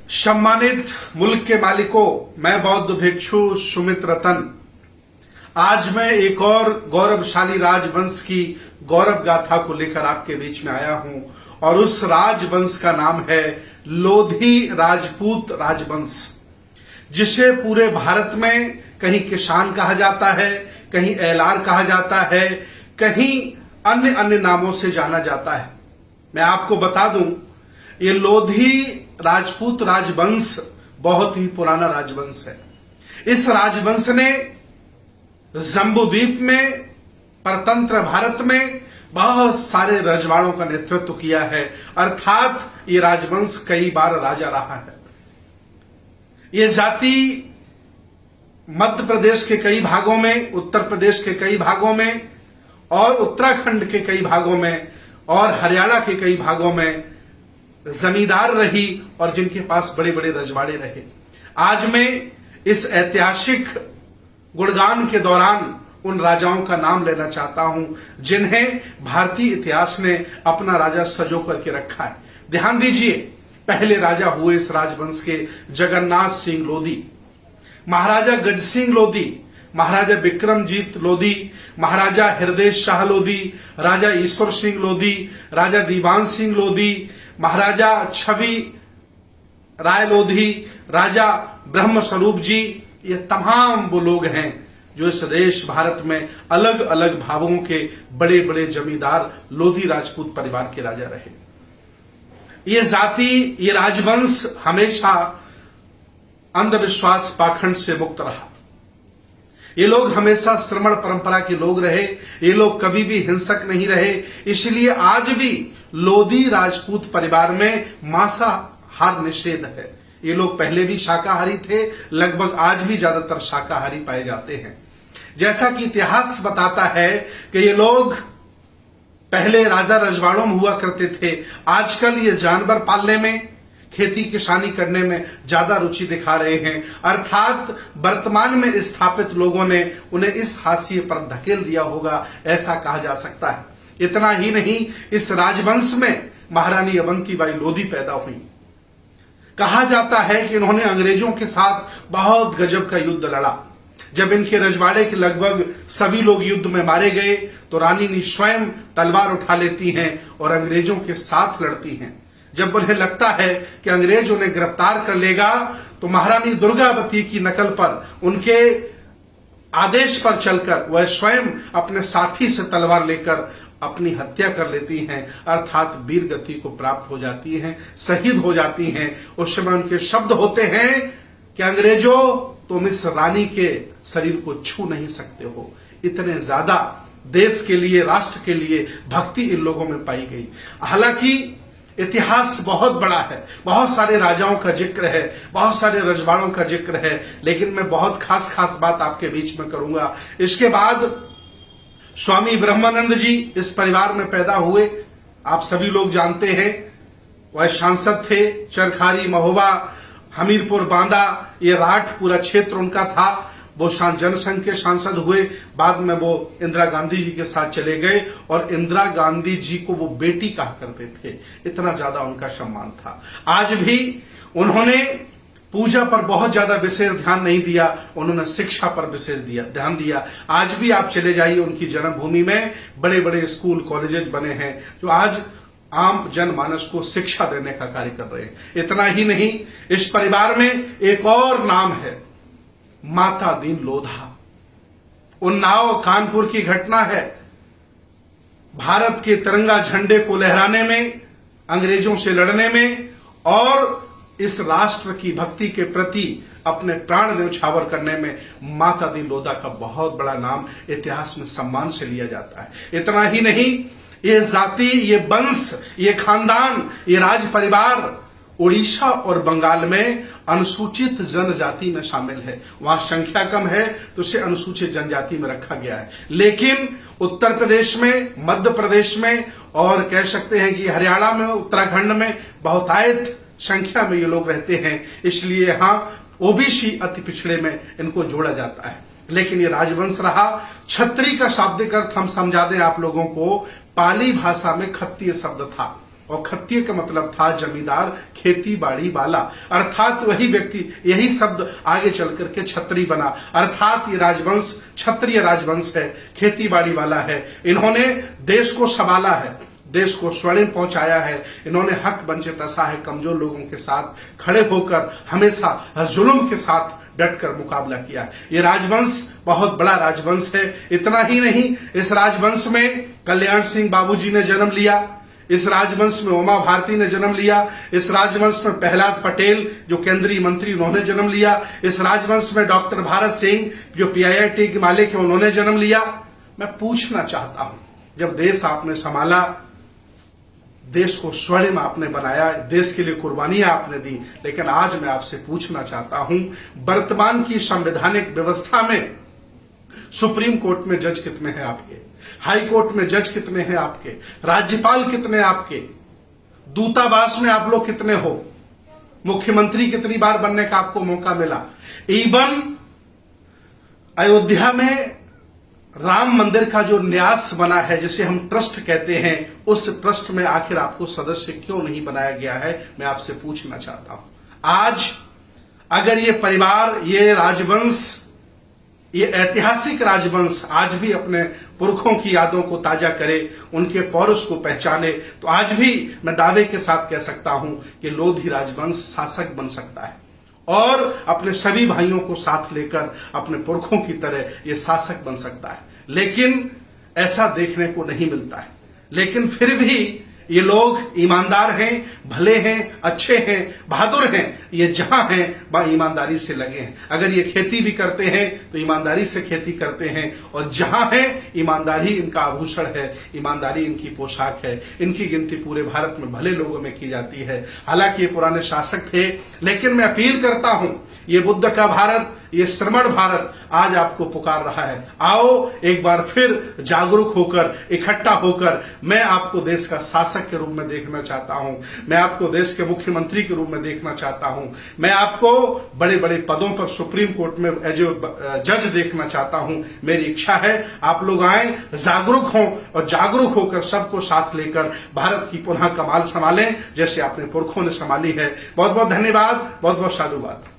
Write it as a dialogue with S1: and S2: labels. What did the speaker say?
S1: सम्मानित मुल्क के मालिकों, मैं बौद्ध भिक्षु सुमित रतन आज मैं एक और गौरवशाली राजवंश की गौरव गाथा को लेकर आपके बीच में आया हूं और उस राजवंश का नाम है लोधी राजपूत राजवंश, जिसे पूरे भारत में कहीं किसान कहा जाता है, कहीं एलार कहा जाता है, कहीं अन्य अन्य नामों से जाना जाता है। मैं आपको बता दूं, ये लोधी राजपूत राजवंश बहुत ही पुराना राजवंश है। इस राजवंश ने जम्बूद्वीप में, परतंत्र भारत में बहुत सारे रजवाड़ों का नेतृत्व किया है, अर्थात ये राजवंश कई बार राजा रहा है। ये जाति मध्य प्रदेश के कई भागों में, उत्तर प्रदेश के कई भागों में और उत्तराखंड के कई भागों में और हरियाणा के कई भागों में जमींदार रही और जिनके पास बड़े बड़े रजवाड़े रहे। आज मैं इस ऐतिहासिक गुणगान के दौरान उन राजाओं का नाम लेना चाहता हूं जिन्हें भारतीय इतिहास ने अपना राजा सजो करके रखा है। ध्यान दीजिए, पहले राजा हुए इस राजवंश के जगन्नाथ सिंह लोधी, महाराजा गज सिंह लोधी, महाराजा विक्रमजीत लोधी, महाराजा हृदय शाह लोधी, राजा ईश्वर सिंह लोधी, राजा दीवान सिंह लोधी, महाराजा छवि राय लोधी, राजा ब्रह्म स्वरूप जी। ये तमाम वो लोग हैं जो इस देश भारत में अलग अलग भागों के बड़े बड़े जमींदार लोधी राजपूत परिवार के राजा रहे। ये जाति, ये राजवंश हमेशा अंधविश्वास पाखंड से मुक्त रहा। ये लोग हमेशा श्रमण परंपरा के लोग रहे। ये लोग कभी भी हिंसक नहीं रहे। इसलिए आज भी लोधी राजपूत परिवार में मांसाहार निषेध है। ये लोग पहले भी शाकाहारी थे, लगभग आज भी ज्यादातर शाकाहारी पाए जाते हैं। जैसा कि इतिहास बताता है कि ये लोग पहले राजा रजवाड़ों में हुआ करते थे, आजकल ये जानवर पालने में, खेती किसानी करने में ज्यादा रुचि दिखा रहे हैं। अर्थात वर्तमान में स्थापित लोगों ने उन्हें इस हाशिए पर धकेल दिया होगा, ऐसा कहा जा सकता है। इतना ही नहीं, इस राजवंश में महारानी अवंतीबाई लोधी पैदा हुई। कहा जाता है कि इन्होंने अंग्रेजों के साथ बहुत गजब का युद्ध लड़ा। जब इनके रजवाड़े के लगभग सभी लोग युद्ध में मारे गए तो रानी ने स्वयं तलवार उठा लेती हैं और अंग्रेजों के साथ लड़ती हैं। जब उन्हें लगता है कि अंग्रेज उन्हें गिरफ्तार कर लेगा तो महारानी दुर्गावती की नकल पर, उनके आदेश पर चलकर वह स्वयं अपने साथी से तलवार लेकर अपनी हत्या कर लेती हैं, अर्थात वीर गति को प्राप्त हो जाती हैं, शहीद हो जाती हैं। उस समय उनके शब्द होते हैं कि अंग्रेजों, तुम इस रानी के शरीर को छू नहीं सकते हो। इतने ज्यादा देश के लिए, राष्ट्र के लिए भक्ति इन लोगों में पाई गई। हालांकि इतिहास बहुत बड़ा है, बहुत सारे राजाओं का जिक्र है, बहुत सारे रजवाड़ों का जिक्र है, लेकिन मैं बहुत खास खास बात आपके बीच में करूंगा। इसके बाद स्वामी ब्रह्मानंद जी इस परिवार में पैदा हुए। आप सभी लोग जानते हैं, वह सांसद थे। चरखारी, महोबा, हमीरपुर, बांदा, ये राठ पूरा क्षेत्र उनका था। वो जनसंघ के सांसद हुए। बाद में वो इंदिरा गांधी जी के साथ चले गए और इंदिरा गांधी जी को वो बेटी कहा करते थे, इतना ज्यादा उनका सम्मान था। आज भी उन्होंने पूजा पर बहुत ज्यादा विशेष ध्यान नहीं दिया, उन्होंने शिक्षा पर विशेष ध्यान दिया। आज भी आप चले जाइए उनकी जन्मभूमि में, बड़े बड़े स्कूल कॉलेजेस बने हैं जो आज आम जनमानस को शिक्षा देने का कार्य कर रहे हैं। इतना ही नहीं, इस परिवार में एक और नाम है, माता दीन लोधा। उन्नाव कानपुर की घटना है। भारत के तिरंगा झंडे को लहराने में, अंग्रेजों से लड़ने में और इस राष्ट्र की भक्ति के प्रति अपने प्राण न्यौछावर करने में माता दीन लोधा का बहुत बड़ा नाम इतिहास में सम्मान से लिया जाता है। इतना ही नहीं, ये जाति, ये वंश, ये खानदान, ये राज परिवार उड़ीसा और बंगाल में अनुसूचित जनजाति में शामिल है। वहां संख्या कम है तो उसे अनुसूचित जनजाति में रखा गया है। लेकिन उत्तर प्रदेश में, मध्य प्रदेश में और कह सकते हैं कि हरियाणा में, उत्तराखंड में बहुतायत संख्या में ये लोग रहते हैं। इसलिए यहां ओबीसी अति पिछड़े में इनको जोड़ा जाता है। लेकिन ये राजवंश रहा। छत्री का शाब्दिक अर्थ हम समझा दें आप लोगों को, पाली भाषा में खत्तीय शब्द था। और खत्तिय का मतलब था जमींदार, खेती बाड़ी वाला, अर्थात वही व्यक्ति, यही शब्द आगे चल करके क्षत्रिय बना, अर्थात ये राजवंश क्षत्रिय राजवंश है, खेती बाड़ी वाला है। इन्होंने देश को संभाला है, देश को स्वर्णिम पहुंचाया है। इन्होंने हक वंचित असहाय कमजोर लोगों के साथ खड़े होकर हमेशा जुल्म के साथ डटकर मुकाबला किया। ये राजवंश बहुत बड़ा राजवंश है। इतना ही नहीं, इस राजवंश में कल्याण सिंह बाबूजी ने जन्म लिया, इस राजवंश में उमा भारती ने जन्म लिया, इस राजवंश में प्रहलाद पटेल जो केंद्रीय मंत्री उन्होंने जन्म लिया, इस राजवंश में डॉक्टर भारत सिंह जो PIIT के मालिक है उन्होंने जन्म लिया। मैं पूछना चाहता हूं, जब देश आपने संभाला, देश को स्वर्णिम आपने बनाया, देश के लिए कुर्बानियां आपने दी, लेकिन आज मैं आपसे पूछना चाहता हूं, वर्तमान की संवैधानिक व्यवस्था में सुप्रीम कोर्ट में जज कितने हैं आपके, हाई कोर्ट में जज कितने हैं आपके, राज्यपाल कितने आपके, दूतावास में आप लोग कितने हो, मुख्यमंत्री कितनी बार बनने का आपको मौका मिला, इवन अयोध्या में राम मंदिर का जो न्यास बना है, जिसे हम ट्रस्ट कहते हैं, उस ट्रस्ट में आखिर आपको सदस्य क्यों नहीं बनाया गया है, मैं आपसे पूछना चाहता हूं। आज अगर ये परिवार, ये राजवंश, ये ऐतिहासिक राजवंश आज भी अपने पुरखों की यादों को ताजा करे, उनके पौरुष को पहचाने, तो आज भी मैं दावे के साथ कह सकता हूं कि लोधी राजवंश शासक बन सकता है और अपने सभी भाइयों को साथ लेकर अपने पुरखों की तरह ये शासक बन सकता है। लेकिन ऐसा देखने को नहीं मिलता है। लेकिन फिर भी ये लोग ईमानदार हैं, भले हैं, अच्छे हैं, बहादुर हैं। ये जहां हैं वहां ईमानदारी से लगे हैं। अगर ये खेती भी करते हैं तो ईमानदारी से खेती करते हैं, और जहां है ईमानदारी इनका आभूषण है, ईमानदारी इनकी पोशाक है। इनकी गिनती पूरे भारत में भले लोगों में की जाती है। हालांकि ये पुराने शासक थे, लेकिन मैं अपील करता हूं, ये बुद्ध का भारत, ये श्रमण भारत आज आपको पुकार रहा है। आओ एक बार फिर जागरूक होकर, इकट्ठा होकर, मैं आपको देश का शासक के रूप में देखना चाहता हूं, मैं आपको देश के मुख्यमंत्री के रूप में देखना चाहता हूं, मैं आपको बड़े बड़े पदों पर सुप्रीम कोर्ट में एज ए जज देखना चाहता हूं। मेरी इच्छा है आप लोग आए, जागरूक हों, और जागरूक होकर सबको साथ लेकर भारत की पुनः कमाल संभालें, जैसे अपने पुरखों ने संभाली है। बहुत बहुत धन्यवाद, बहुत बहुत साधुवाद।